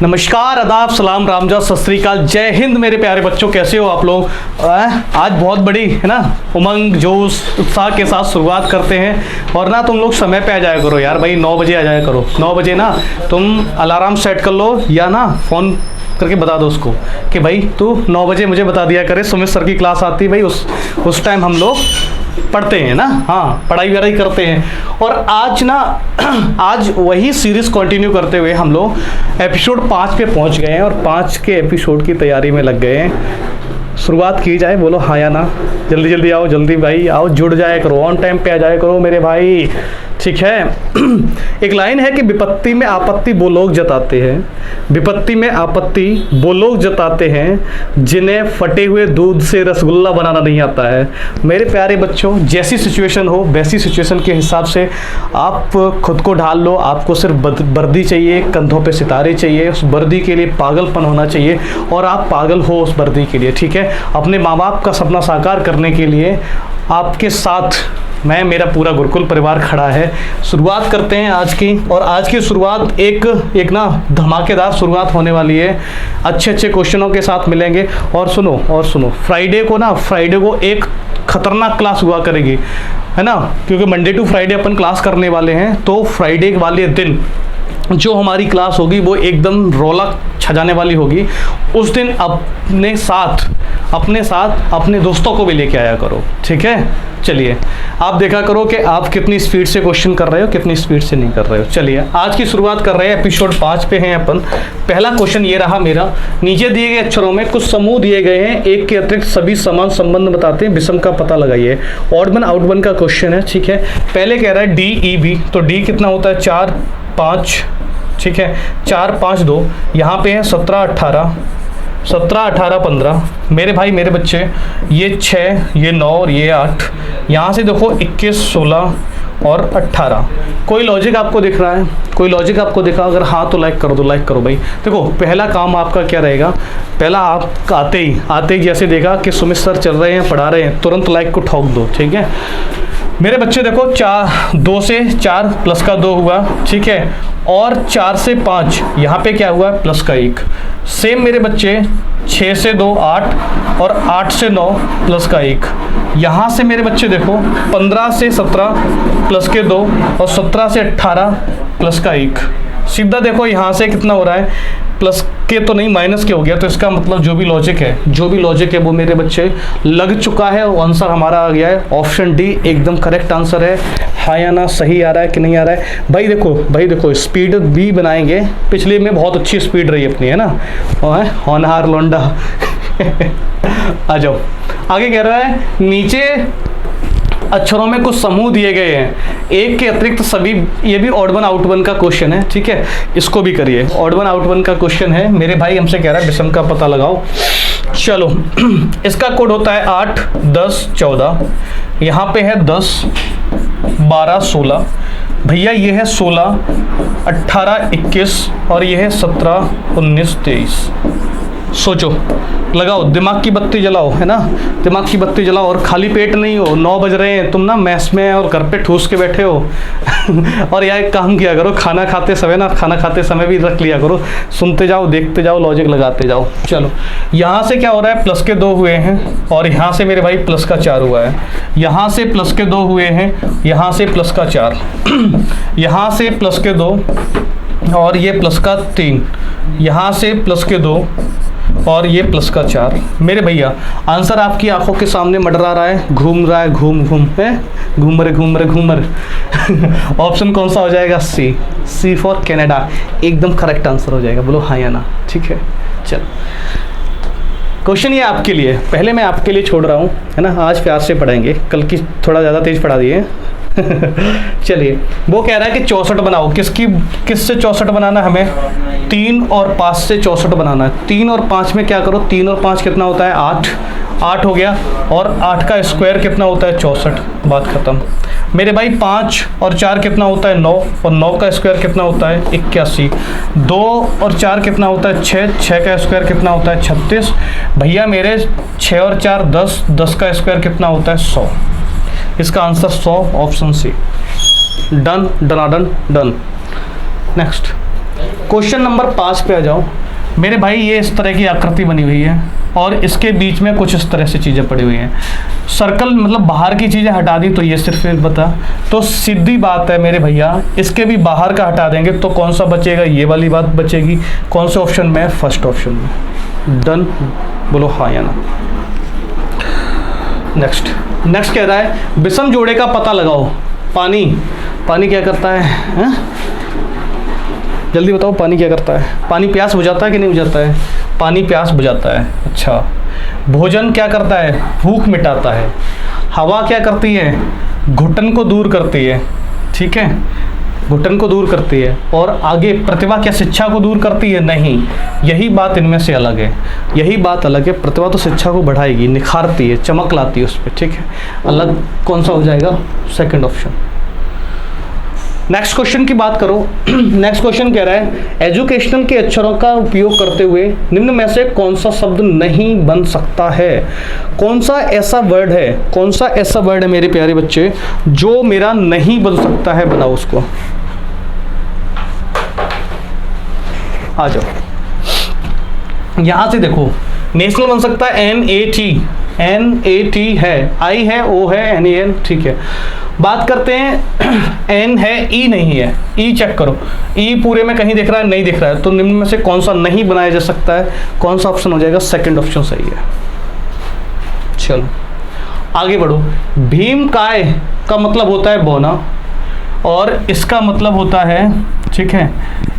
नमस्कार, आदाब, सलाम, रामजा, सत श्री अकाल, जय हिंद मेरे प्यारे बच्चों। कैसे हो आप लोग? आज बहुत बड़ी है ना उमंग जोश उत्साह के साथ शुरुआत करते हैं। और ना तुम लोग समय पे आ जाया करो यार भाई, 9 बजे आ जाया करो। 9 बजे ना तुम अलार्म सेट कर लो या ना फ़ोन करके बता दो उसको कि भाई तू 9 बजे मुझे बता दिया करे, सुमित सर की क्लास आती है भाई, उस टाइम हम लोग पढ़ते हैं ना, हाँ पढ़ाई वढ़ाई करते हैं। और आज ना आज वही सीरीज़ कंटिन्यू करते हुए हम लोग एपिसोड 5 पे पहुंच गए हैं और 5 के एपिसोड की तैयारी में लग गए हैं। शुरुआत की जाए, बोलो हाँ या ना? जल्दी जल्दी आओ, जल्दी भाई आओ, जुड़ जाया करो, ऑन टाइम पे आ जाया करो मेरे भाई, ठीक है। एक लाइन है कि विपत्ति में आपत्ति वो लोग जताते हैं, विपत्ति में आपत्ति वो लोग जताते हैं जिन्हें फटे हुए दूध से रसगुल्ला बनाना नहीं आता है। मेरे प्यारे बच्चों, जैसी सिचुएशन हो वैसी सिचुएशन के हिसाब से आप खुद को ढाल लो। आपको सिर्फ वर्दी चाहिए, कंधों पे सितारे चाहिए, उस वर्दी के लिए पागलपन होना चाहिए और आप पागल हो उस वर्दी के लिए, ठीक है। अपने माँ बाप का सपना साकार करने के लिए आपके साथ मैं, मेरा पूरा गुरुकुल परिवार खड़ा है। शुरुआत करते हैं आज की, और आज की शुरुआत एक ना धमाकेदार शुरुआत होने वाली है। अच्छे अच्छे क्वेश्चनों के साथ मिलेंगे। और सुनो फ्राइडे को एक खतरनाक क्लास हुआ करेगी, है ना, क्योंकि मंडे टू फ्राइडे अपन क्लास करने वाले हैं। तो फ्राइडे वाले दिन जो हमारी क्लास होगी वो एकदम रौला छजाने वाली होगी। उस दिन अपने साथ अपने दोस्तों को भी लेके आया करो, ठीक है। चलिए आप देखा करो कि आप कितनी स्पीड से क्वेश्चन कर रहे हो, कितनी स्पीड से नहीं कर रहे हो। चलिए आज की शुरुआत कर रहे हैं, एपिसोड 5 पे हैं अपन। पहला क्वेश्चन ये रहा मेरा। नीचे दिए गए अक्षरों में कुछ समूह दिए गए हैं, एक के अतिरिक्त सभी समान संबंध बताते हैं, विषम का पता लगाइए। ऑड वन आउट वन का क्वेश्चन है, ठीक है। पहले कह रहा है DEB, तो D कितना होता है? 4 5, ठीक है। 4 5 2, यहाँ पे है 17 18 15। मेरे भाई मेरे बच्चे, ये 6 ये 9 और ये 8, यहाँ से देखो 21 16 और 18। कोई लॉजिक आपको दिख रहा है? कोई लॉजिक आपको दिखा? अगर हाँ तो लाइक कर दो, लाइक करो भाई। देखो पहला काम आपका क्या रहेगा, पहला आप आते ही जैसे देखा कि सुमित सर चल रहे हैं, पढ़ा रहे हैं, तुरंत लाइक को ठोक दो, ठीक है मेरे बच्चे। देखो 2 से 4 प्लस का 2 हुआ, ठीक है। और 4 से 5 यहाँ पे क्या हुआ? प्लस का 1। सेम मेरे बच्चे 6 से 2 8 और 8 से 9 प्लस का 1। यहाँ से मेरे बच्चे देखो 15 से 17 प्लस के 2 और 17 से 18 प्लस का 1। सीधा देखो यहाँ से कितना हो रहा है, प्लस के तो नहीं माइनस के हो गया। तो इसका मतलब जो भी लॉजिक है वो मेरे बच्चे लग चुका है। वो आंसर हमारा आ गया है ऑप्शन डी, एकदम करेक्ट आंसर है। हाँ या ना? सही आ रहा है कि नहीं आ रहा है? भाई देखो स्पीड भी बनाएंगे, पिछले में बहुत अच्छी स्पीड रही अपनी, है ना, होनहार लोंडा। आ जाओ आगे। कह रहा है नीचे अक्षरों में कुछ समूह दिए गए हैं, एक के अतिरिक्त सभी, ये भी ऑड वन आउट वन का क्वेश्चन है, ठीक है। इसको भी करिए, ऑड वन आउट वन का क्वेश्चन है। मेरे भाई हमसे कह रहा है विषम का पता लगाओ। चलो इसका कोड होता है 8 10 14, यहाँ पे है 10 12 16, भैया ये है 16 18 21 और ये है 17 19 23। सोचो, लगाओ, दिमाग की बत्ती जलाओ, है ना, दिमाग की बत्ती जलाओ। और खाली पेट नहीं हो, 9 बज रहे हैं, तुम ना मैस में और घर पे ठूस के बैठे हो। और यार एक काम किया करो, खाना खाते समय भी रख लिया करो, सुनते जाओ, देखते जाओ, लॉजिक लगाते जाओ। चलो यहाँ से क्या हो रहा है? प्लस के 2 हुए हैं और यहाँ से मेरे भाई प्लस का 4 हुआ है। यहाँ से प्लस के 2 हुए हैं, यहाँ से प्लस का 4, यहाँ से प्लस के 2 और ये प्लस का 3, यहाँ से प्लस के 2 और ये प्लस का 4। मेरे भैया आंसर आपकी आंखों के सामने मंडरा रहा है, घूम रहा है, घूमर। ऑप्शन कौन सा हो जाएगा? सी फॉर कनाडा, एकदम करेक्ट आंसर हो जाएगा। बोलो हाँ या ना? ठीक है। चलो क्वेश्चन ये आपके लिए, पहले मैं आपके लिए छोड़ रहा हूँ, है ना, आज प्यार से पढ़ाएंगे, कल की थोड़ा ज़्यादा तेज पढ़ा दिए। चलिए वो कह रहा है कि 64 बनाओ। किससे 64 बनाना? हमें 3 और 5 से 64 बनाना है। 3 और 5 में क्या करो, 3 और 5 कितना होता है? 8 हो गया। और 8 का स्क्वायर कितना होता है? 64। बात खत्म। मेरे भाई 5 और 4 कितना होता है? 9 और 9 का स्क्वायर कितना होता है? 81। 2 और 4 कितना होता है? 6। 6 का स्क्वायर कितना होता है? 36। भैया मेरे 6 और 4 10, 10 का स्क्वायर कितना होता है? 100। इसका answer 100, option C. Done. Next question number 5 पे आ जाओ मेरे भाई। ये इस तरह की आकृति बनी हुई है और इसके बीच में कुछ इस तरह से चीज़ें पड़ी हुई हैं। सर्कल मतलब बाहर की चीज़ें हटा दी तो ये सिर्फ बता, तो सीधी बात है मेरे भैया, इसके भी बाहर का हटा देंगे तो कौन सा बचेगा, ये वाली बात बचेगी। कौन से ऑप्शन में? फर्स्ट ऑप्शन में। डन, बोलो हाँ या ना। नेक्स्ट कह रहा है विषम जोड़े का पता लगाओ। पानी क्या करता है? जल्दी बताओ, पानी क्या करता है? पानी प्यास बुझाता है कि नहीं बुझाता है? पानी प्यास बुझाता है। अच्छा। भोजन क्या करता है? भूख मिटाता है। हवा क्या करती है? घुटन को दूर करती है। ठीक है, घुटन को दूर करती है। और आगे प्रतिभा क्या शिक्षा को दूर करती है? नहीं, यही बात इनमें से अलग है। यही बात अलग है। प्रतिभा तो शिक्षा को बढ़ाएगी, निखारती है, चमक लाती है उस पर। ठीक है, अलग कौन सा हो जाएगा? Second option. नेक्स्ट क्वेश्चन की बात करो। नेक्स्ट क्वेश्चन कह रहा है एजुकेशनल के अक्षरों का उपयोग करते हुए निम्न में से कौन सा शब्द नहीं बन सकता है? कौन सा ऐसा वर्ड है, कौन सा ऐसा वर्ड है मेरे प्यारे बच्चे जो मेरा नहीं बन सकता है? बनाओ उसको। आ जाओ, यहां से देखो। नेशनल बन सकता है NAT है, I है, O है, NAN। ठीक है, बात करते हैं N है, E नहीं है। E चेक करो, E पूरे में कहीं दिख रहा है? नहीं दिख रहा है। तो निम्न में से कौन सा नहीं बनाया जा सकता है? कौन सा ऑप्शन हो जाएगा? सेकंड ऑप्शन सही है। चलो आगे बढ़ो। भीमकाय का मतलब होता है बौना और इसका मतलब होता है, ठीक है,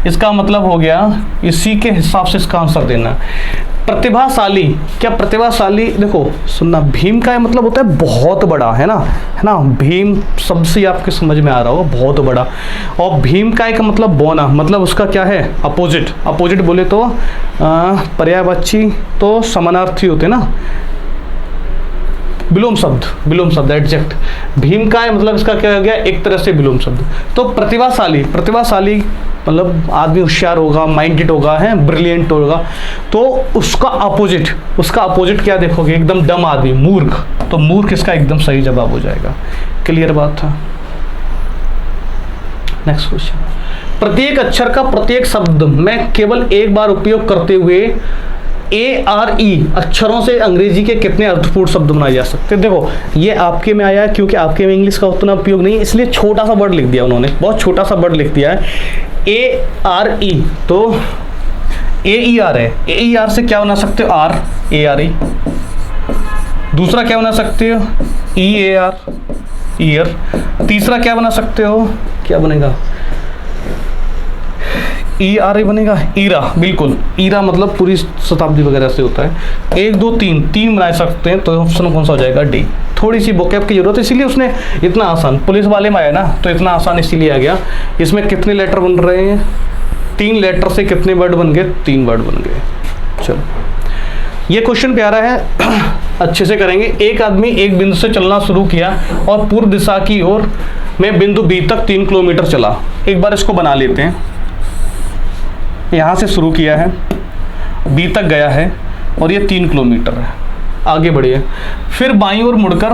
इसका मतलब हो गया, इसी के हिसाब से इसका आंसर देना। प्रतिभाशाली, क्या प्रतिभाशाली? देखो सुनना, भीम का मतलब होता है बहुत बड़ा, है ना। भीम शब्द से आपके समझ में आ रहा होगा, बहुत बड़ा। और भीम का मतलब बौना, मतलब उसका क्या है? अपोजिट बोले तो पर्यायवाची तो समानार्थी होते ना, विलोम शब्द एडजेक्ट। भीम का मतलब इसका क्या हो गया? एक तरह से विलोम शब्द। तो प्रतिभाशाली मतलब आदमी होशियार होगा, माइंडेड होगा, है, ब्रिलियंट होगा। तो उसका अपोजिट क्या देखोगे? एकदम डम आदमी, मूर्ख। तो मूर्ख इसका एकदम सही जवाब हो जाएगा। क्लियर बात था? Next question. प्रत्येक अक्षर का प्रत्येक शब्द में केवल एक बार उपयोग करते हुए ARE अक्षरों से अंग्रेजी के कितने अर्थपूर्ण शब्द बनाए जा सकते हैं? देखो ये आपके में आया है क्योंकि आपके में इंग्लिश का उतना उपयोग नहीं है, इसलिए छोटा सा वर्ड लिख दिया उन्होंने, बहुत छोटा सा वर्ड लिख दिया है। ARE तो AER है। AER से क्या बना सकते हो? ARE। दूसरा क्या बना सकते हो? EAR, year. तीसरा क्या बना सकते हो? क्या बनेगा? ERA बनेगा, ईरा। बिल्कुल, ईरा मतलब पूरी शताब्दी वगैरह से होता है। 1 2 3 बना सकते हैं। तो ऑप्शन कौन सा हो जाएगा? डी। थोड़ी सी वोकैब की जरूरत है, इसीलिए उसने इतना आसान, पुलिस वाले में आया ना तो इतना आसान इसीलिए आ गया। इसमें कितने लेटर बन रहे हैं? 3 लेटर से कितने वर्ड बन गए? 3 वर्ड बन गए। चलो ये क्वेश्चन प्यारा है, अच्छे से करेंगे। एक आदमी एक बिंदु से चलना शुरू किया और पूर्व दिशा की ओर में बिंदु बी तक 3 किलोमीटर चला। एक बार इसको बना लेते हैं। यहाँ से शुरू किया है, बी तक गया है और ये 3 किलोमीटर है। आगे बढ़िए, फिर बाईं ओर मुड़कर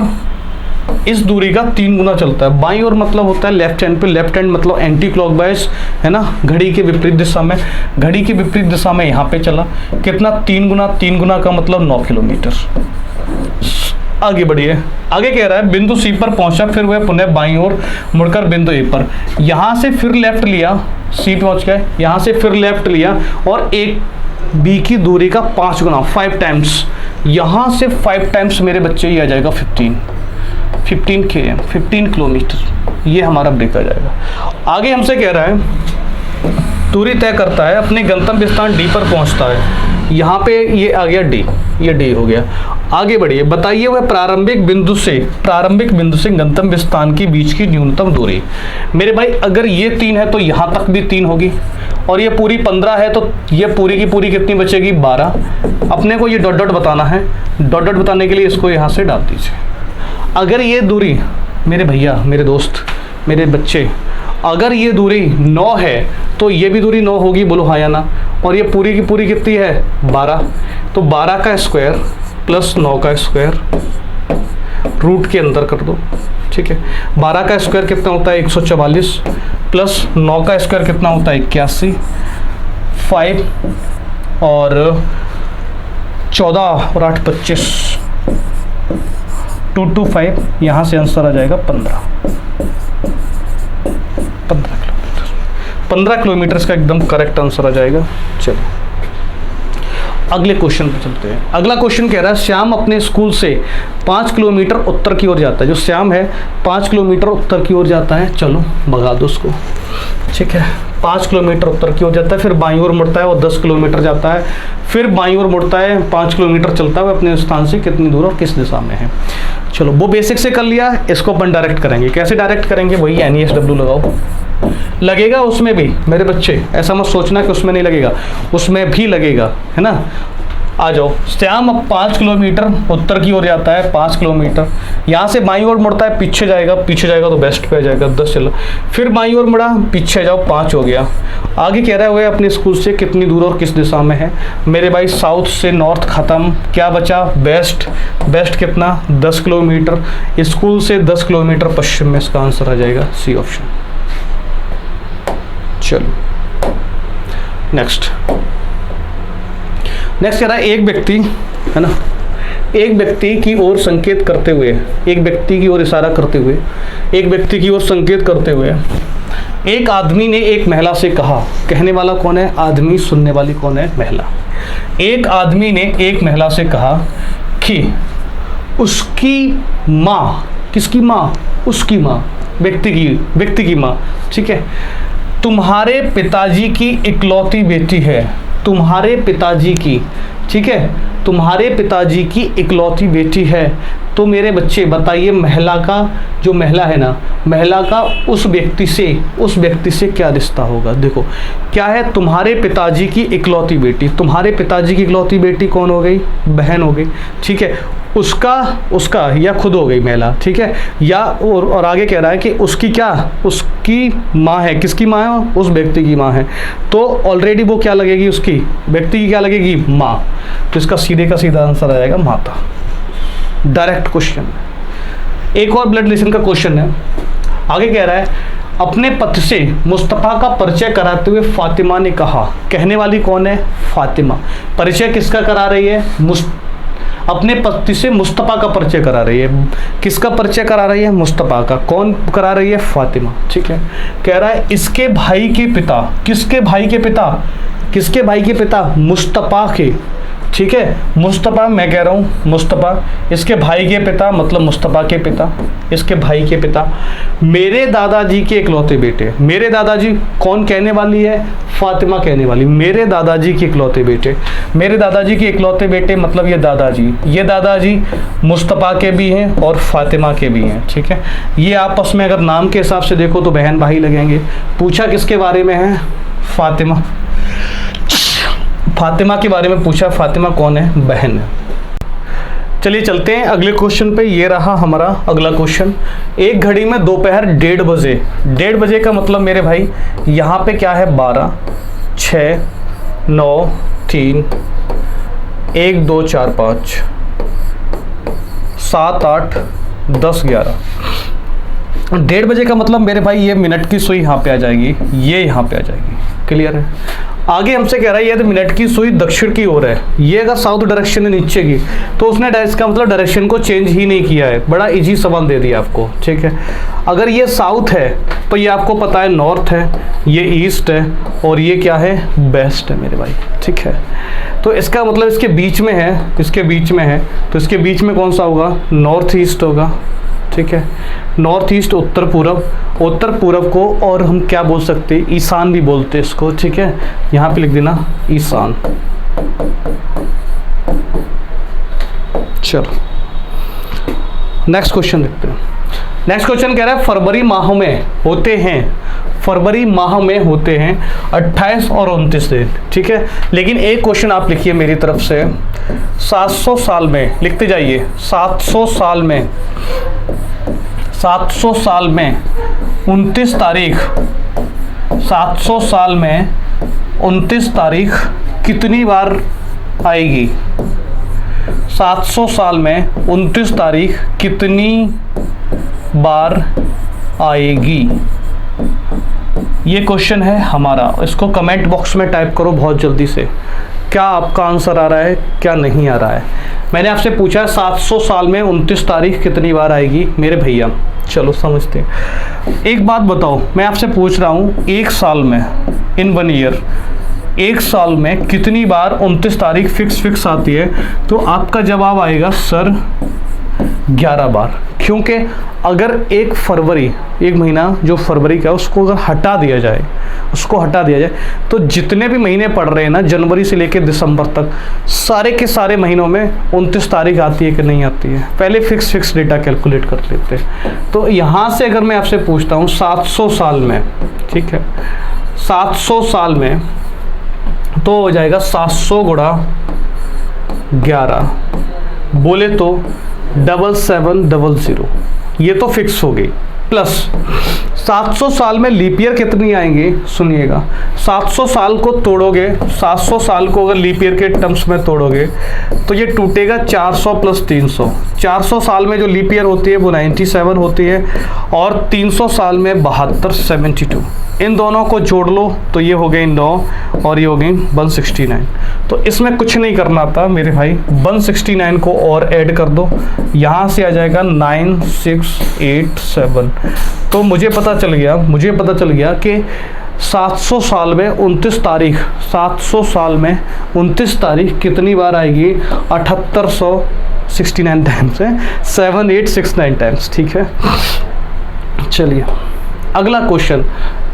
इस दूरी का 3 गुना चलता है। बाईं ओर मतलब होता है लेफ्ट हैंड पे, लेफ्ट हैंड मतलब एंटी क्लॉकवाइज, है ना, घड़ी के विपरीत दिशा में। घड़ी की विपरीत दिशा में यहाँ पे चला, कितना? 3 गुना। 3 गुना का मतलब 9 किलोमीटर। आगे बढ़िए, आगे कह रहा है बिंदु सी पर पहुंचा, फिर वह पुनः बाईं ओर मुड़कर बिंदु ए पर, यहाँ से फिर लेफ्ट लिया, सी पहुंच गए, यहाँ से फिर लेफ्ट लिया और एक बी की दूरी का 5 गुना, 5 टाइम्स। यहाँ से 5 टाइम्स मेरे बच्चे ये आ जाएगा 15 km, 15 किलोमीटर। ये हमारा ब्रेक आ जाएगा। आगे हमसे कह रहा है दूरी तय करता है, अपने गंतव्य स्थान डी पर पहुंचता है। यहाँ पे ये आ गया डी, ये डी हो गया। आगे बढ़िए, बताइए वह प्रारंभिक बिंदु से गंतव्य स्थान के बीच की न्यूनतम दूरी। मेरे भाई अगर ये 3 है तो यहाँ तक भी 3 होगी और ये पूरी 15 है तो ये पूरी की पूरी कितनी बचेगी? 12। अपने को ये डॉट डॉट बताना है। डॉट डॉट बताने के लिए इसको यहाँ से डाल दीजिए। अगर ये दूरी मेरे भैया, मेरे दोस्त, मेरे बच्चे, अगर ये दूरी 9 है तो ये भी दूरी 9 होगी, बोलो हाँ या ना। और ये पूरी की पूरी कितनी है? 12। तो 12 का स्क्वायर प्लस 9 का स्क्वायर रूट के अंदर कर दो, ठीक है। 12 का स्क्वायर कितना होता है? 144 प्लस 9 का स्क्वायर कितना होता है? 81 5 और 14 और 8 25, 2 to 5, यहाँ से आंसर आ जाएगा 15 किलोमीटर। 15 किलोमीटर का एकदम करेक्ट आंसर आ जाएगा। चलो अगले क्वेश्चन पे चलते हैं। अगला क्वेश्चन कह रहा है श्याम अपने स्कूल से 5 किलोमीटर उत्तर की ओर जाता है। जो श्याम है 5 किलोमीटर उत्तर की ओर जाता है। चलो भगा दो उसको, ठीक है। 5 किलोमीटर उत्तर की ओर जाता है, फिर बाईं ओर मुड़ता है और 10 किलोमीटर जाता है, फिर बाईं ओर मुड़ता है, 5 किलोमीटर चलता है। अपने स्थान से कितनी दूर और किस दिशा में है। चलो वो बेसिक से कर लिया, इसको अपन डायरेक्ट करेंगे। कैसे डायरेक्ट करेंगे, वही NESW लगाओ। लगेगा उसमें भी मेरे बच्चे, ऐसा मत सोचना कि उसमें नहीं लगेगा, उसमें भी लगेगा, है ना। आ जाओ। श्याम अब 5 किलोमीटर उत्तर की ओर जाता है, 5 किलोमीटर, यहाँ से बाईं ओर मुड़ता है, पीछे जाएगा तो वेस्ट पे आ जाएगा, 10 चला, फिर बाईं ओर मुड़ा, पीछे जाओ, 5 हो गया। आगे कह रहा है वह अपने स्कूल से कितनी दूर और किस दिशा में है। मेरे भाई साउथ से नॉर्थ खत्म, क्या बचा वेस्ट। वेस्ट कितना 10 किलोमीटर, स्कूल से 10 किलोमीटर पश्चिम में, इसका आंसर आ जाएगा सी ऑप्शन। चलो नेक्स्ट कह रहा है एक व्यक्ति, है ना, एक व्यक्ति की ओर संकेत करते हुए, एक व्यक्ति की ओर इशारा करते हुए, एक व्यक्ति की ओर संकेत करते हुए एक आदमी ने एक महिला से कहा। कहने वाला कौन है, आदमी, सुनने वाली कौन है, महिला। एक आदमी ने एक महिला से कहा कि उसकी माँ, किसकी माँ, उसकी माँ, व्यक्ति की माँ, ठीक है, तुम्हारे पिताजी की इकलौती बेटी है। तुम्हारे पिताजी की, ठीक है, तुम्हारे पिताजी की इकलौती बेटी है। तो मेरे बच्चे बताइए महिला का, जो महिला है ना, महिला का उस व्यक्ति से क्या रिश्ता होगा। देखो क्या है, तुम्हारे पिताजी की इकलौती बेटी। तुम्हारे पिताजी की इकलौती बेटी कौन हो गई, बहन हो गई, ठीक है। उसका या खुद हो गई महिला, ठीक है। या और आगे कह रहा है कि उसकी क्या, उसकी माँ है। किसकी माँ है, उस व्यक्ति की माँ है। तो ऑलरेडी वो क्या लगेगी, उसकी व्यक्ति की क्या लगेगी, माँ। तो इसका सीधे का सीधा आंसर आ जाएगा माता। Direct question. एक और ब्लड रिलेशन का क्वेश्चन है। आगे कह रहा है अपने पति से मुस्तफ़ा का परिचय कराते हुए फातिमा ने कहा। कहने वाली कौन है, फातिमा। परिचय किसका करा रही है, अपने पति से मुस्तफ़ा का परिचय करा रही है। किसका परिचय करा रही है, मुस्तफ़ा का। कौन करा रही है, फातिमा, ठीक है। कह रहा है इसके भाई के पिता, किसके भाई के पिता, किसके भाई के पिता, मुस्तफ़ा के, ठीक है। मुस्तफ़ा, मैं कह रहा हूँ मुस्तफ़ा, इसके भाई के पिता मतलब मुस्तफ़ा के पिता, इसके भाई के पिता, मेरे दादाजी के इकलौते बेटे। मेरे दादाजी कौन कहने वाली है, फातिमा कहने वाली। मेरे दादाजी के इकलौते बेटे, मेरे दादाजी के इकलौते बेटे मतलब ये दादाजी मुस्तफ़ा के भी हैं और फातिमा के भी हैं, ठीक है। ये आपस में अगर नाम के हिसाब से देखो तो बहन भाई लगेंगे। पूछा किसके बारे में है, फातिमा के बारे में पूछा। फातिमा कौन है, बहन है। चलिए चलते हैं अगले क्वेश्चन पे। ये रहा हमारा अगला क्वेश्चन। एक घड़ी में दोपहर 1:30 बजे, 1:30 बजे का मतलब मेरे भाई यहाँ पे क्या है, 12, 6, 9, 3, 1, 2, 4, 5, 7, 8, 10, 11। 1:30 बजे का मतलब मेरे भाई ये मिनट की सुई यहाँ पे आ जाएगी, ये यहाँ पे आ जाएगी। क्लियर है। आगे हमसे कह रहा है ये तो मिनट की सुई दक्षिण की ओर है। ये अगर साउथ डायरेक्शन है नीचे की, तो उसने इसका मतलब डायरेक्शन को चेंज ही नहीं किया है। बड़ा इजी सवाल दे दिया आपको, ठीक है। अगर ये साउथ है तो ये आपको पता है नॉर्थ है, ये ईस्ट है और ये क्या है, वेस्ट है मेरे भाई, ठीक है। तो इसका मतलब इसके बीच में है, इसके बीच में है, तो इसके बीच में कौन सा होगा, नॉर्थ ईस्ट होगा, ठीक है। नॉर्थ ईस्ट उत्तर पूर्व, उत्तर पूर्व को और हम क्या बोल सकते हैं, ईशान भी बोलते हैं इसको, ठीक है। यहाँ पे लिख देना ईशान। चलो नेक्स्ट क्वेश्चन देखते हैं। नेक्स्ट क्वेश्चन कह रहा है फरवरी माह में होते हैं, फरवरी माह में होते हैं 28 और 29 दिन, ठीक है। लेकिन एक क्वेश्चन आप लिखिए मेरी तरफ से, 700 साल में, लिखते जाइए, 700 साल में, 700 साल में 29 तारीख, 700 साल में 29 तारीख कितनी बार आएगी। 700 साल में 29 तारीख कितनी बार आएगी। ये क्वेश्चन है हमारा, इसको कमेंट बॉक्स में टाइप करो बहुत जल्दी से, क्या आपका आंसर आ रहा है क्या नहीं आ रहा है। मैंने आपसे पूछा है 700 साल में 29 तारीख कितनी बार आएगी मेरे भैया, चलो समझते हैं। एक बात बताओ, मैं आपसे पूछ रहा हूँ एक साल में, इन 1 ईयर, एक साल में कितनी बार 29 तारीख फिक्स आती है? तो आपका जवाब आएगा सर 11 बार। क्योंकि अगर 1 फरवरी, एक महीना जो फरवरी का उसको अगर हटा दिया जाए, तो जितने भी महीने पड़ रहे हैं ना, जनवरी से लेकर दिसंबर तक, सारे के सारे महीनों में 29 तारीख आती है कि नहीं आती है? पहले फिक्स डेटा कैलकुलेट कर लेते हैं। तो यहाँ से अगर मैं आपसे पूछता हूँ 700 साल में, ठीक है, 700 साल में तो हो जाएगा 700 गुणा 11, बोले तो 7700, ये तो फिक्स हो गई। प्लस 700 साल में लीप ईयर कितनी आएंगे? सुनिएगा, 700 साल को तोड़ोगे, 700 साल को अगर लीप ईयर के टर्म्स में तोड़ोगे तो ये टूटेगा 400 प्लस 300। 400 साल में जो लीप ईयर होती है वो 97 होती है, और 300 साल में 72, 72। इन दोनों को जोड़ लो तो ये हो गई 9 और ये हो गई 169। तो इसमें कुछ नहीं करना था मेरे भाई, 169 को और ऐड कर दो, यहाँ से आ जाएगा 9687। तो मुझे पता चल गया कि 700 साल में 29 तारीख, 700 साल में 29 तारीख कितनी बार आएगी? 7869 टाइम्स है, 7869 टाइम्स, ठीक है। चलिए अगला क्वेश्चन,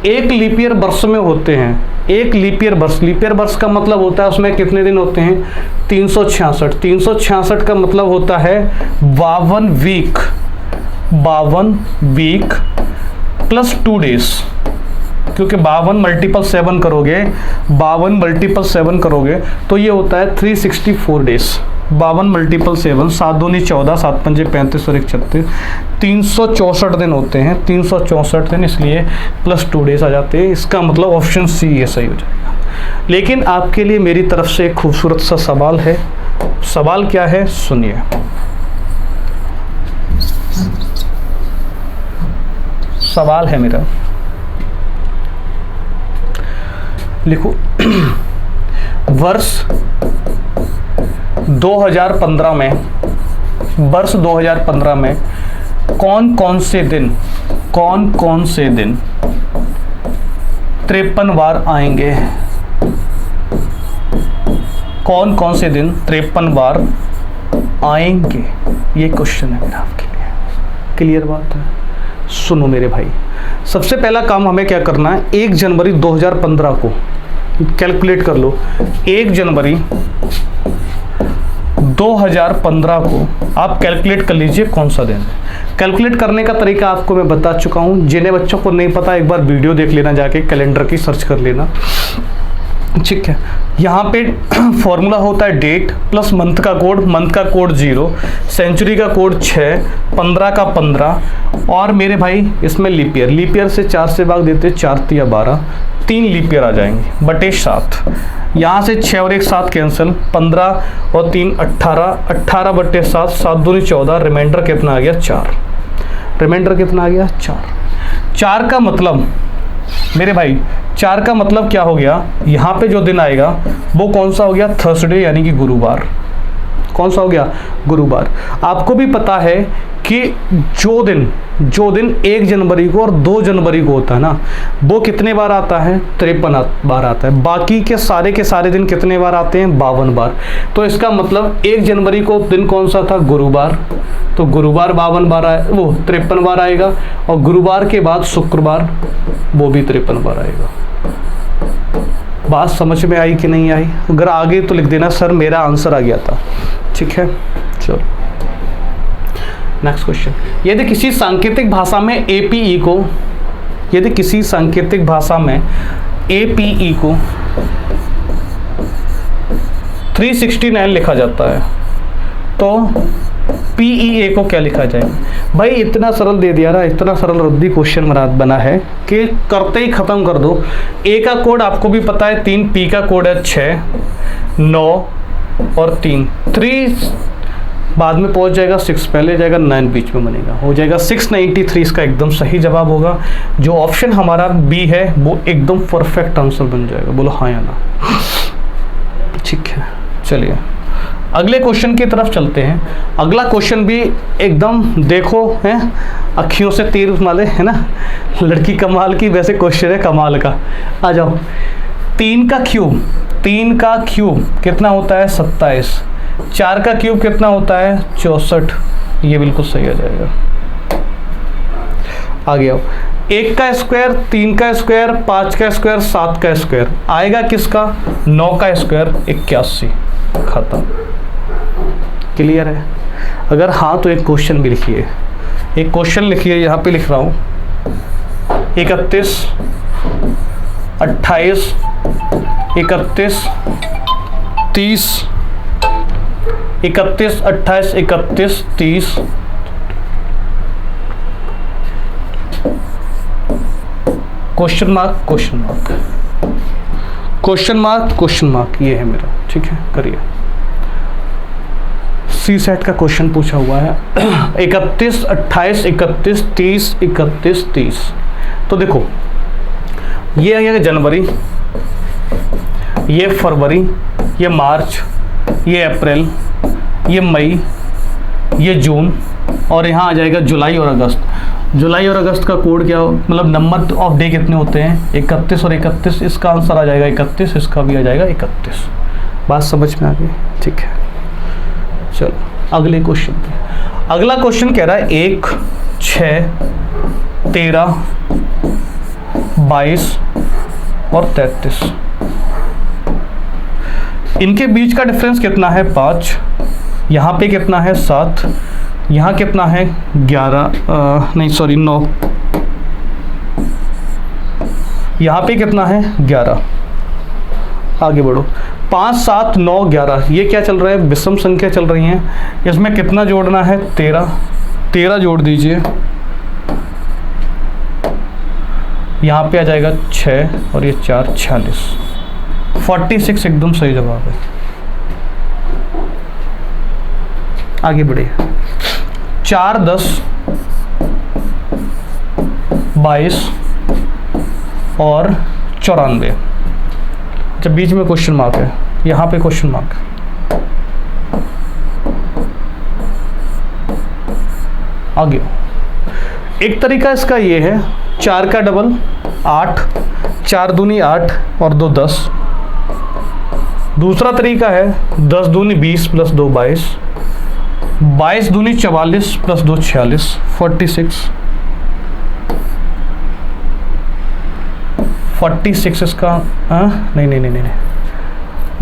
एक लीप ईयर वर्ष में होते हैं, एक लीप ईयर वर्ष का मतलब होता है उसमें कितने दिन होते हैं? 366। 366 का मतलब होता है 52 वीक प्लस 2 डेज, क्योंकि 52 मल्टीपल 7 करोगे तो ये होता है 364 डेज। 52 मल्टीपल 7, 7 दूनी 14, 7 पंजे 35 और 1 36, 364 दिन होते हैं, 364 दिन, इसलिए प्लस 2 डेज आ जाते हैं। इसका मतलब ऑप्शन सी ये सही हो जाएगा। लेकिन आपके लिए मेरी तरफ से एक खूबसूरत सा सवाल है। सवाल क्या है सुनिए। सवाल है मेरा, लिखो वर्ष 2015 में कौन कौन से दिन 53 बार आएंगे? कौन कौन से दिन 53 बार आएंगे? ये क्वेश्चन है मेरा आपके लिए। क्लियर बात है? सुनो मेरे भाई, सबसे पहला काम हमें क्या करना है, 1 जनवरी 2015 को कैलकुलेट कर लो। 1 जनवरी 2015 को आप कैलकुलेट कर लीजिए कौन सा दिन है। कैलकुलेट करने का तरीका आपको मैं बता चुका हूँ। जिन्हें बच्चों को नहीं पता एक बार वीडियो देख लेना, जाके कैलेंडर की सर्च कर लेना, ठीक है। यहाँ पे फॉर्मूला होता है डेट प्लस मंथ का कोड 0, सेंचुरी का कोड 6, 15 का 15, और मेरे भाई इसमें लीप ईयर से 4 से भाग देते, 4 तिया 12, 3 लीप ईयर आ जाएंगे बटे 7। यहाँ से 6 और 1 7 कैंसिल, 15 और 3 18, 18 बटे 7, 7 दूनी 14, रिमाइंडर कितना आ गया? 4। रिमाइंडर कितना आ गया? 4। 4 का मतलब मेरे भाई, 4 का मतलब क्या हो गया? यहाँ पे जो दिन आएगा वो कौन सा हो गया? थर्सडे, यानी कि गुरुवार। कौन सा हो गया? गुरुवार। आपको भी पता है कि जो दिन 1 जनवरी को और 2 जनवरी को होता है ना, वो कितने बार आता है? 53 बार आता है। बाकी के सारे दिन कितने बार आते हैं? 52 बार। तो इसका मतलब 1 जनवरी को दिन कौन सा था? गुरुवार। तो गुरुवार 52 बार आए, वो 53 बार आएगा, और गुरुवार के बाद शुक्रवार, वो भी 53 बार आएगा। बात समझ में आई कि नहीं आई? अगर आगे तो लिख देना सर मेरा आंसर आ गया था, ठीक है। चलो नेक्स्ट क्वेश्चन, यदि किसी सांकेतिक भाषा में एपीई को 369 लिखा जाता है, तो पीईए को क्या लिखा जाए? भाई इतना सरल दे दिया ना, इतना सरल रद्दी क्वेश्चन बना है कि करते ही खत्म कर दो। ए का कोड आपको भी पता है 3, पी का कोड है 6, 9 और 3, बाद में पहुंच जाएगा 6, पहले जाएगा 9 बीच में बनेगा, हो जाएगा 693 इसका एकदम सही जवाब होगा। जो ऑप्शन हमारा बी है वो एकदम परफेक्ट आंसर बन जाएगा। बोलो हाँ या ना। ठीक है, चलिए अगले क्वेश्चन की तरफ चलते हैं। अगला क्वेश्चन भी एकदम देखो है, अखियों से तीर मारे है ना, लड़की कमाल की, वैसे क्वेश्चन है कमाल का। आ जाओ। 3 का क्यूब कितना होता है 27, 4 का क्यूब कितना होता है 64, ये बिल्कुल सही आ जाएगा। आगे आओ। 1 का स्क्वायर, 3 का स्क्वायर, 5 का स्क्वायर, 7 का स्क्वायर आएगा किसका 9 का स्क्वायर 81, खत्म। क्लियर है? अगर हाँ तो एक क्वेश्चन भी लिखिए, एक क्वेश्चन लिखिए, यहाँ पे लिख रहा हूँ 31, 28, 31, 30, 31, 28, 31, 30, question mark question mark question mark question mark, ये है मेरा। ठीक है, करिए। सी सेट का क्वेश्चन पूछा हुआ है 31, 28, 31, 30, 31, 30। तो देखो ये है जनवरी, ये फरवरी, ये मार्च, ये अप्रैल, ये मई, ये जून, और यहाँ आ जाएगा जुलाई और अगस्त। जुलाई और अगस्त का कोड क्या, मतलब नंबर ऑफ डे कितने होते हैं 31 और 31, इसका आंसर आ जाएगा 31, इसका भी आ जाएगा 31। बात समझ में आ गई? ठीक है, चलो अगले क्वेश्चन पे। अगला क्वेश्चन कह रहा है 1, 6, 13, 22 और 33, इनके बीच का डिफरेंस कितना है 5, यहाँ पे कितना है 7, यहाँ कितना है 11, नहीं सॉरी 9, यहाँ पे कितना है 11। आगे बढ़ो। 5, 7, 9, 11 ये क्या चल रहा है, विषम संख्या चल रही हैं। इसमें कितना जोड़ना है 13 जोड़ दीजिए, यहाँ पे आ जाएगा 6 और ये 4, 46, 46 एकदम सही जवाब है। आगे बढ़िए। 4, 10, 22 और 94। जब बीच में क्वेश्चन मार्क है, यहाँ पे क्वेश्चन मार्क है। आगे एक तरीका इसका ये है, 4 का डबल 8, 4 दूनी 8 और 2 10। दूसरा तरीका है 10 दूनी 20 प्लस 2 22, 22 दूनी 44 प्लस 2 46, 46, 46 इसका नहीं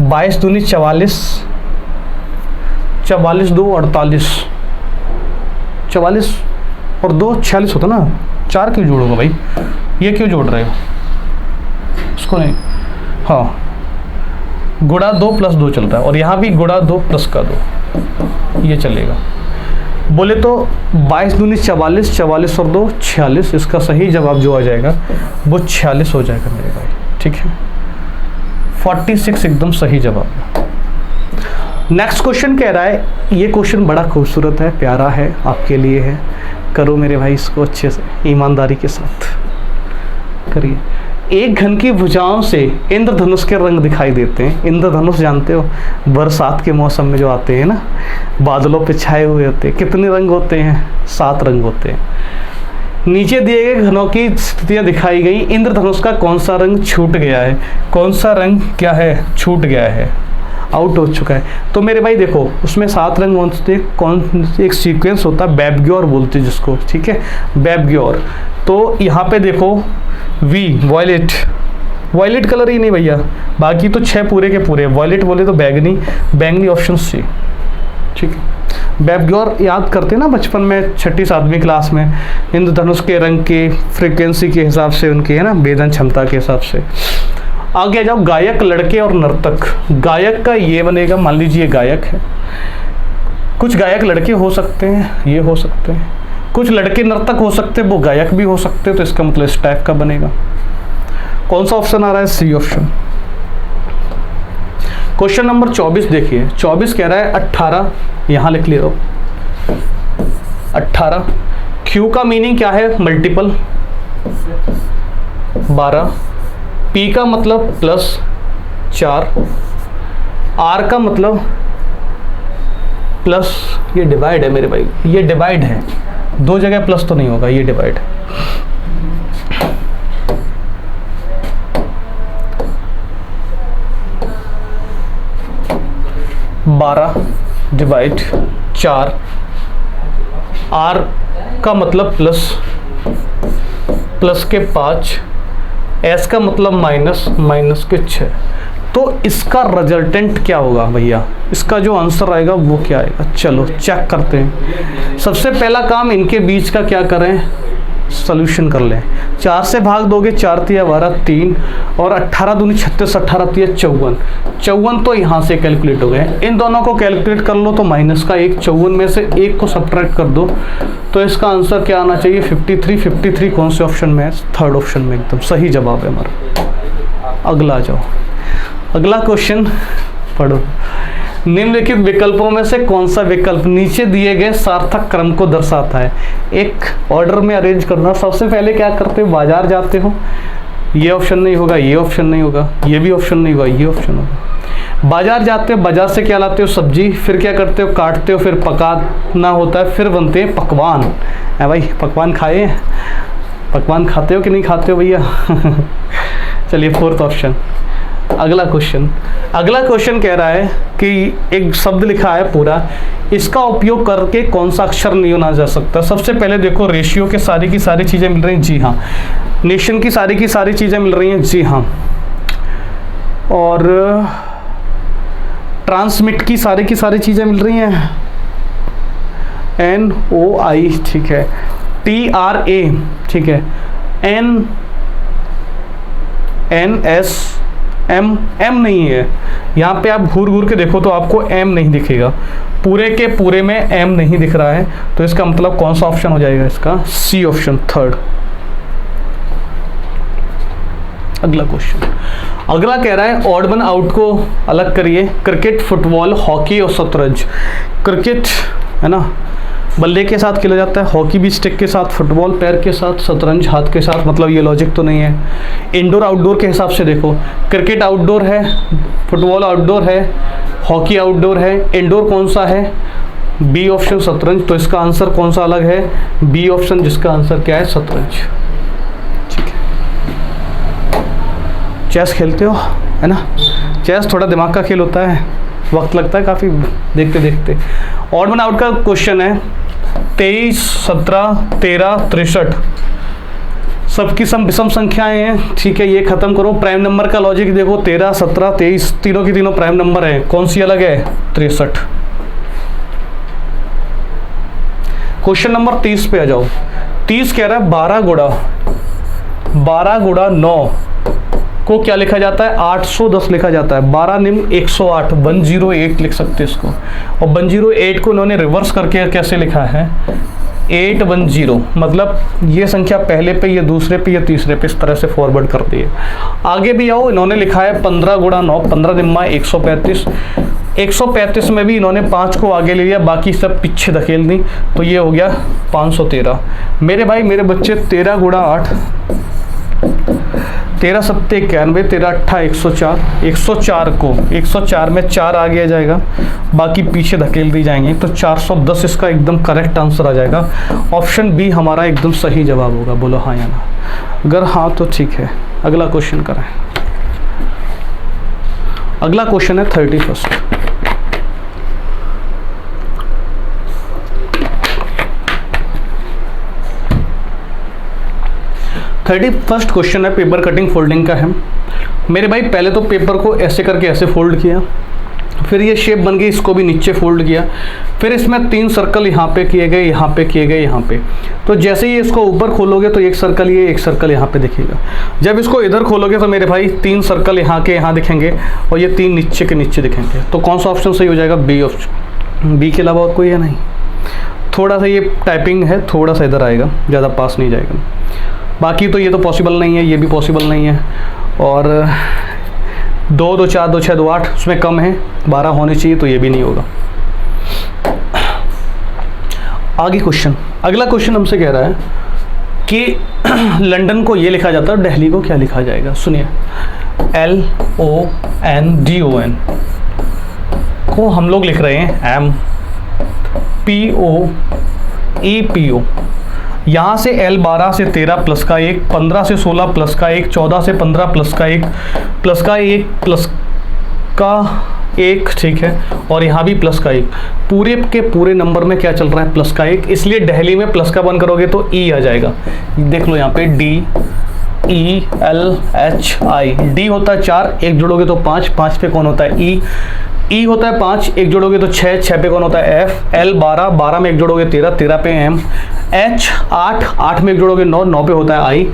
22 दूनी 44, 44 2 48, 44 और 2 46 होता ना, 4 क्यों जोड़ोगे भाई, ये क्यों जोड़ रहे हो इसको, नहीं हाँ गुणा 2 प्लस 2 चलता है, और यहाँ भी गुणा 2 प्लस का 2 ये चलेगा। बोले तो 22 दूनी 44, 44 और 2 46, इसका सही जवाब जो आ जाएगा वो 46 हो जाएगा मेरे भाई। ठीक है, 46 एकदम सही जवाब। नेक्स्ट क्वेश्चन कह रहा है, ये क्वेश्चन बड़ा खूबसूरत है, प्यारा है, आपके लिए है, करो मेरे भाई इसको अच्छे से ईमानदारी के साथ करिए। एक घन की भुजाओं से इंद्रधनुष के रंग दिखाई देते हैं। इंद्रधनुष जानते हो, बरसात के मौसम में जो आते हैं ना, बादलों पे छाए हुए होते हैं। कितने रंग होते हैं? 7 रंग होते हैं। नीचे दिए गए घनों की स्थितियाँ दिखाई गई, इंद्रधनुष का कौन सा रंग छूट गया है? कौन सा रंग क्या है, छूट गया है, आउट हो चुका है? तो मेरे भाई देखो, उसमें 7 रंग होते हैं, कौन एक सीक्वेंस होता है, बैबग्योर बोलते हैं जिसको, ठीक है, बैबग्योर। तो यहाँ पे देखो वी वॉयलेट, वॉयलेट कलर ही नहीं भैया, बाकी तो 6 पूरे के पूरे। वॉयलेट बोले तो बैंगनी, बैंगनी ऑप्शन सी। ठीक है, बैबग्योर याद करते ना बचपन में 6ठी 7वीं क्लास में, इंद्रधनुष के रंग के फ्रीक्वेंसी के हिसाब से उनकी है ना, वेदन क्षमता के हिसाब से। आगे जाओ, गायक, लड़के और नर्तक। गायक का ये बनेगा, मान लीजिए गायक है, कुछ गायक लड़के हो सकते हैं, ये हो सकते हैं, कुछ लड़के नर्तक हो सकते हैं, वो गायक भी हो सकते हैं, तो इसका मतलब इस टाइप का बनेगा। कौन सा ऑप्शन आ रहा है? C option. क्वेश्चन नंबर 24 देखिए, 24 कह रहा है 18, यहाँ लिख लियो 18। क्यू का मीनिंग क्या है? मल्टीपल 12। पी का मतलब +4। आर का मतलब प्लस, ये डिवाइड है मेरे भाई, ये डिवाइड है, दो जगह प्लस तो नहीं होगा, ये डिवाइड है। डिवाइड 4। आर का मतलब प्लस के 5, एस का मतलब माइनस के 6। तो इसका रिजल्टेंट क्या होगा भैया? इसका जो आंसर आएगा वो क्या आएगा? चलो चेक करते हैं। सबसे पहला काम इनके बीच का क्या करें? सॉल्यूशन कर लें। 4 से भाग दोगे, 4 तिया 12, 3 और 18 दूनी 36, 18 तिया 54। 54 तो यहाँ से कैलकुलेट हो गए। इन दोनों को कैलकुलेट कर लो तो माइनस का 1, 54 में से 1 को सब्ट्रैक्ट कर दो तो इसका आंसर क्या आना चाहिए? 53। 53 कौन से ऑप्शन में है? थर्ड ऑप्शन में एकदम सही जवाब है हमारा। अगला आ जाओ, अगला क्वेश्चन पढ़ो। निम्नलिखित विकल्पों में से कौन सा विकल्प नीचे दिए गए सार्थक क्रम को दर्शाता है? एक ऑर्डर में अरेंज करना। सबसे पहले क्या करते हो? बाजार जाते हो, ये ऑप्शन नहीं होगा, ये ऑप्शन नहीं होगा, ये भी ऑप्शन नहीं होगा, ये ऑप्शन होगा। बाजार जाते हो, बाजार से क्या लाते हो? सब्जी। फिर क्या करते हो? काटते हो, फिर पकाना होता है, फिर बनते हैं पकवान। है भाई, पकवान खाए? पकवान खाते हो कि नहीं खाते हो भैया? चलिए फोर्थ ऑप्शन। अगला क्वेश्चन कह रहा है कि एक शब्द लिखा है पूरा, इसका उपयोग करके कौन सा अक्षर नहीं होना जा सकता? सबसे पहले देखो, रेशियो के सारी की सारी चीज़ें मिल रही हैं, जी हाँ। नेशन की सारी चीज़ें मिल रही हैं, जी हाँ। और ट्रांसमिट की सारी चीज़ें मिल रही हैं, NOI, ठीक है। TRA, ठीक है। NS, M नहीं है यहाँ पे। आप घूर के देखो तो आपको M नहीं दिखेगा, पूरे के पूरे में M नहीं दिख रहा है। तो इसका मतलब कौन सा ऑप्शन हो जाएगा? इसका C ऑप्शन, थर्ड। अगला क्वेश्चन, अगला कह रहा है ऑड वन आउट को अलग करिए। क्रिकेट, फुटबॉल, हॉकी और शतरंज। क्रिकेट है ना, बल्ले के साथ खेला जाता है, हॉकी भी स्टिक के साथ, फुटबॉल पैर के साथ, शतरंज हाथ के साथ। मतलब ये लॉजिक तो नहीं है। इंडोर आउटडोर के हिसाब से देखो, क्रिकेट आउटडोर है, फुटबॉल आउटडोर है, हॉकी आउटडोर है, इंडोर कौन सा है? बी ऑप्शन, शतरंज। तो इसका आंसर कौन सा अलग है? बी ऑप्शन, जिसका आंसर क्या है? शतरंज। ठीक है, चेस खेलते हो है ना? चेस थोड़ा दिमाग का खेल होता है, वक्त लगता है काफ़ी देखते देखते। ऑड वन आउट का क्वेश्चन है 23, 17, 13, 63। सबकी सम विषम संख्याएं हैं, ठीक है। ये खत्म करो। प्राइम नंबर का लॉजिक देखो, 13, 17, 23 तीनों की तीनों प्राइम नंबर है। कौन सी अलग है? 63। क्वेश्चन नंबर 30 पे आ जाओ। 30 कह रहा है 12 गुणा 9 को क्या लिखा जाता है? 810 लिखा जाता है। 12 निम्न 108, 108 लिख सकते हैं इसको। और 108 को इन्होंने रिवर्स करके कैसे लिखा है? 810। मतलब ये संख्या पहले पे, ये दूसरे पे, ये तीसरे पे, इस तरह से फॉरवर्ड कर दिए। आगे भी आओ, इन्होंने लिखा है 15 गुणा 9, 15 निम्मा 135। 135 में भी इन्होंने 5 को आगे ले लिया, बाकी सब पीछे धकेल दी, तो ये हो गया 513। मेरे भाई मेरे बच्चे 13 गुणा 8, 13 सत्ते 91, 13 अट्ठा 104। 104 को 104 में 4 आ गया जाएगा, बाकी पीछे धकेल दी जाएंगे, तो 410 इसका एकदम करेक्ट आंसर आ जाएगा। ऑप्शन बी हमारा एकदम सही जवाब होगा। बोलो हाँ या ना? अगर हाँ तो ठीक है, अगला क्वेश्चन करें। अगला क्वेश्चन है 31। 31 क्वेश्चन है, पेपर कटिंग फोल्डिंग का है। मेरे भाई पहले तो पेपर को ऐसे करके ऐसे फोल्ड किया, फिर ये शेप बन गई, इसको भी नीचे फोल्ड किया, फिर इसमें 3 सर्कल यहाँ पे किए गए, यहाँ पे किए गए, यहाँ पे। तो जैसे ही इसको ऊपर खोलोगे तो एक सर्कल ये, एक सर्कल यहाँ पे दिखेगा। जब इसको इधर खोलोगे तो मेरे भाई 3 सर्कल यहाँ के यहाँ दिखेंगे और ये 3 नीचे के नीचे दिखेंगे। तो कौन सा ऑप्शन सही हो जाएगा? B option. बी के अलावा और कोई है नहीं। थोड़ा सा ये टाइपिंग है, थोड़ा सा इधर आएगा, ज़्यादा पास नहीं जाएगा। बाकी तो ये तो पॉसिबल नहीं है, ये भी पॉसिबल नहीं है। और 2, 2, 4, 2, 6, 2, 8 उसमें कम है, 12 होने चाहिए, तो ये भी नहीं होगा। आगे क्वेश्चन, अगला क्वेश्चन हमसे कह रहा है कि लंदन को ये लिखा जाता है, दिल्ली को क्या लिखा जाएगा? सुनिए, LONDON को हम लोग लिख रहे हैं MPOEPO। यहाँ से L 12 से 13 प्लस का 1, 15 से 16 प्लस का 1, 14 से 15 प्लस का 1, प्लस का 1 प्लस का 1, ठीक है, और यहाँ भी प्लस का 1। पूरे के पूरे नंबर में क्या चल रहा है? प्लस का 1, इसलिए दिल्ली में प्लस का 1 करोगे तो E आ जाएगा। देख लो यहाँ पे DELHI, D होता है 4, 1 जोड़ोगे तो 5, 5 पे कौन होता है? E होता है 5, 1 जोड़ोगे तो 6, 6 पे कौन होता है? F। L 12, 12 में 1 जोड़ोगे 13, 13 पे M। H 8, 8 में 1 जोड़ोगे 9, 9 पे होता है I।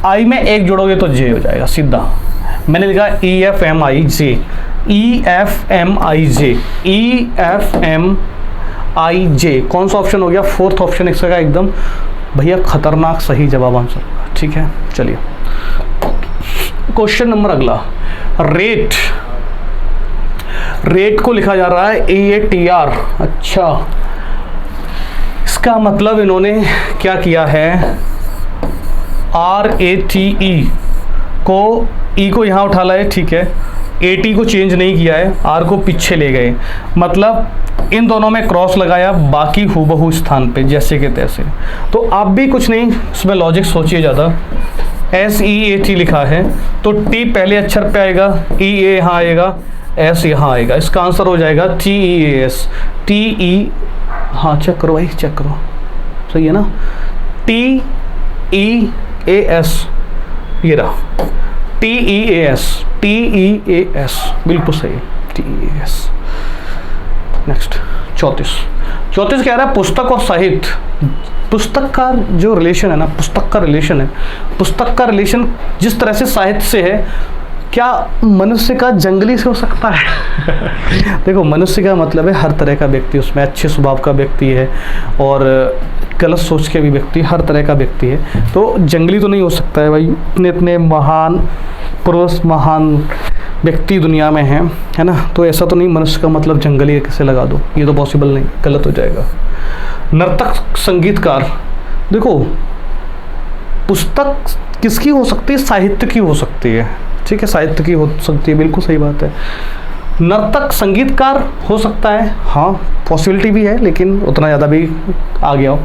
I में 1 जोड़ोगे तो J हो जाएगा सीधा। मैंने लिखा EFMIJ, EFMIJ, EFMIJ। कौन सा ऑप्शन हो गया? फोर्थ ऑप्शन इसका एकदम भैया खतरनाक सही जवाब आंसर, ठीक है। चलिए क्वेश्चन नंबर अगला, रेट। रेट को लिखा जा रहा है AATR। अच्छा, इसका मतलब इन्होंने क्या किया है? RATE को, E को यहाँ उठा लाए, ठीक है, AT को चेंज नहीं किया है, R को पीछे ले गए, मतलब इन दोनों में क्रॉस लगाया, बाकी हूबहू स्थान पे जैसे के तैसे। तो आप भी कुछ नहीं, इसमें लॉजिक सोचिए ज़्यादा। SEAT लिखा है तो T पहले अक्षर पे आएगा, EA यहाँ आएगा, S यहाँ आएगा, इसका आंसर हो जाएगा TEAS। TE, हाँ चेक करो भाई, चेक करो, सही है ना? TEAS, ये रहा TEAS, बिल्कुल सही है, TEAS। नेक्स्ट 34 कह रहा है पुस्तक और साहित्य। पुस्तक का जो रिलेशन है ना, पुस्तक का रिलेशन जिस तरह से साहित्य से है, क्या मनुष्य का जंगली से हो सकता है? देखो, मनुष्य का मतलब है हर तरह का व्यक्ति, उसमें अच्छे स्वभाव का व्यक्ति है और गलत सोच के भी व्यक्ति, हर तरह का व्यक्ति है, तो जंगली तो नहीं हो सकता है भाई। इतने इतने महान पुरुष, महान व्यक्ति दुनिया में हैं, है ना, तो ऐसा तो नहीं मनुष्य का मतलब जंगली कैसे लगा दो, ये तो पॉसिबल नहीं, गलत हो जाएगा। नर्तक, संगीतकार, देखो पुस्तक किसकी हो सकती है? साहित्य की हो सकती है, ठीक है, साहित्य की हो सकती है, बिल्कुल सही बात है। नर्तक, संगीतकार हो सकता है, हाँ पॉसिबिलिटी भी है, लेकिन उतना ज़्यादा भी आ गया हो।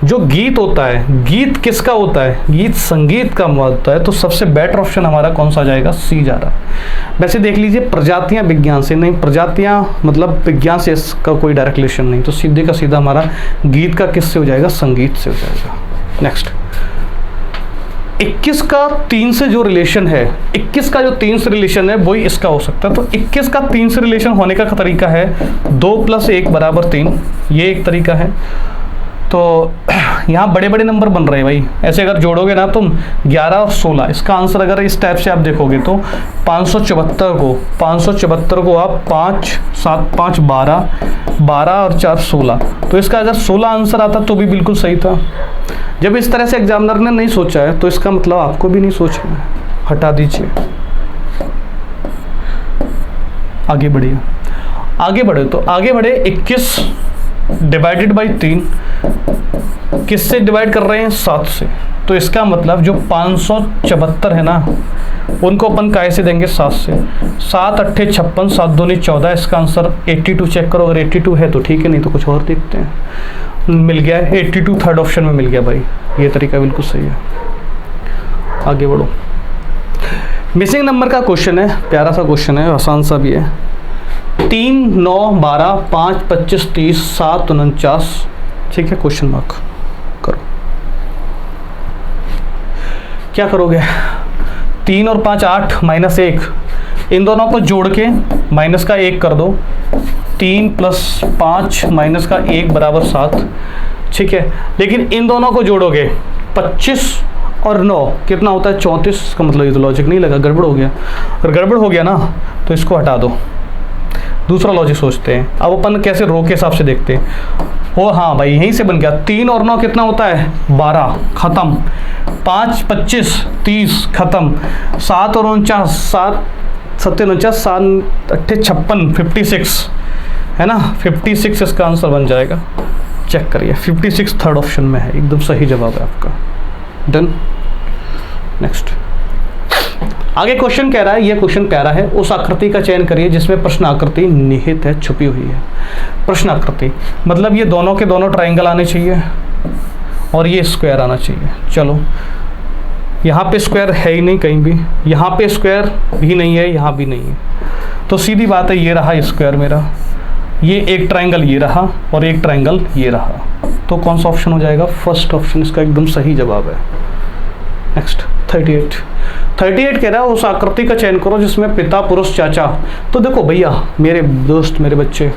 जो गीत होता है, गीत किसका होता है? गीत संगीत का होता है, तो सबसे बेटर ऑप्शन हमारा कौन सा जाएगा? सी जा रहा है। वैसे देख लीजिए, प्रजातियां विज्ञान से नहीं, प्रजातियां मतलब विज्ञान से इसका कोई डायरेक्ट रिलेशन नहीं, तो सीधे का सीधा हमारा गीत का किससे हो जाएगा? संगीत से हो जाएगा। नेक्स्ट 21 का 3 से जो रिलेशन है, 21 का जो 3 से रिलेशन है वही इसका हो सकता है। तो 21 का 3 से रिलेशन होने का तरीका है 2 + 1 = 3, ये एक तरीका है। तो यहाँ बड़े बड़े नंबर बन रहे हैं भाई, ऐसे अगर जोड़ोगे ना तुम 11 और 16, इसका आंसर अगर इस टाइप से आप देखोगे तो 574 को आप 5 7 5 12 12 और 4 16, तो इसका अगर 16 आंसर आता तो भी बिल्कुल सही था। जब इस तरह से एग्जामिनर ने नहीं सोचा है तो इसका मतलब आपको भी नहीं सोचना है, हटा दीजिए। आगे बढ़िए, आगे बढ़े तो आगे बढ़े। 21 डिवाइडेड बाई 3 किससे डिवाइड कर रहे हैं? 7 से। तो इसका मतलब जो 574 है ना, उनको अपन काय से देंगे? 7 से। 7 × 8 = 56, 7 × 2 = 14, इसका आंसर 82 चेक करो, अगर 82 है तो ठीक है, नहीं तो कुछ और देखते हैं। मिल गया 82, थर्ड ऑप्शन में मिल गया भाई, ये तरीका बिल्कुल सही है। आगे बढ़ो। मिसिंग नंबर का क्वेश्चन है, प्यारा सा क्वेश्चन है, आसान सा भी है। 3 9 12 5 25 30 7 49, ठीक है, क्वेश्चन मार्क करो। क्या करोगे? 3 और 5 8 -1, इन दोनों को जोड़ के माइनस का 1 कर दो। 3 + 5 - 1 = 7, ठीक है। लेकिन इन दोनों को जोड़ोगे 25 और 9 कितना होता है? 34। इसका मतलब ये तो लॉजिक नहीं लगा, गड़बड़ हो गया। अगर गड़बड़ हो गया ना तो इसको हटा दो, दूसरा लॉजिक सोचते हैं। अब अपन कैसे रो के हिसाब से देखते हैं। हो हाँ भाई, यहीं से बन गया। 3 और 9 कितना होता है? 12, खत्म। 5 25 30, खत्म। 7 और 49, 7 7 49, 7 8 56, 56 है ना, 56 इसका आंसर बन जाएगा। चेक करिए 56 थर्ड ऑप्शन में है, एकदम सही जवाब है आपका। डन। नेक्स्ट आगे क्वेश्चन कह रहा है, ये क्वेश्चन कह रहा है उस आकृति का चयन करिए जिसमें प्रश्न आकृति निहित है, छुपी हुई है। प्रश्न आकृति मतलब ये दोनों के दोनों ट्रायंगल आने चाहिए और ये स्क्वायर आना चाहिए। चलो यहाँ पे स्क्वायर है ही नहीं कहीं भी, यहाँ पे स्क्वायर भी नहीं है, यहाँ भी नहीं है, तो सीधी बात है ये रहा स्क्वायर मेरा, ये एक ट्रायंगल ये रहा और एक ट्रायंगल ये रहा, तो कौन सा ऑप्शन हो जाएगा? फर्स्ट ऑप्शन इसका एकदम सही जवाब है। नेक्स्ट 38 कह रहा है उस आकृति का चयन करो जिसमें पिता पुरुष चाचा। तो देखो भैया मेरे दोस्त मेरे बच्चे,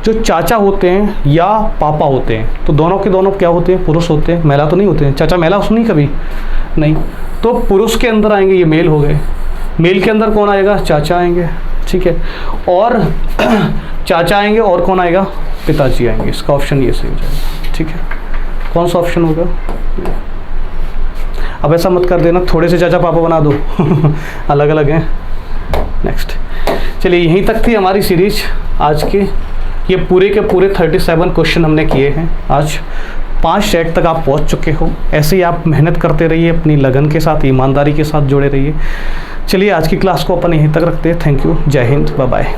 जो चाचा होते हैं या पापा होते हैं तो दोनों के दोनों क्या होते हैं? पुरुष होते हैं, महिला तो नहीं होते हैं। चाचा महिला सुनी कभी नहीं, तो पुरुष के अंदर आएंगे ये मेल हो गए, मेल के अंदर कौन आएगा? चाचा आएंगे, ठीक है, और चाचा आएंगे और कौन आएगा? पिताजी आएंगे। इसका ऑप्शन ये सही हो जाएगा, ठीक है। कौन सा ऑप्शन होगा? अब ऐसा मत कर देना थोड़े से चाचा पापा बना दो अलग अलग हैं। नेक्स्ट चलिए यहीं तक थी हमारी सीरीज आज की, ये पूरे के पूरे 37 क्वेश्चन हमने किए हैं आज। 5 रैंक तक आप पहुंच चुके हो। ऐसे ही आप मेहनत करते रहिए, अपनी लगन के साथ ईमानदारी के साथ जुड़े रहिए। चलिए आज की क्लास को अपन यहीं तक रखते हैं। थैंक यू, जय हिंद, बाय बाय।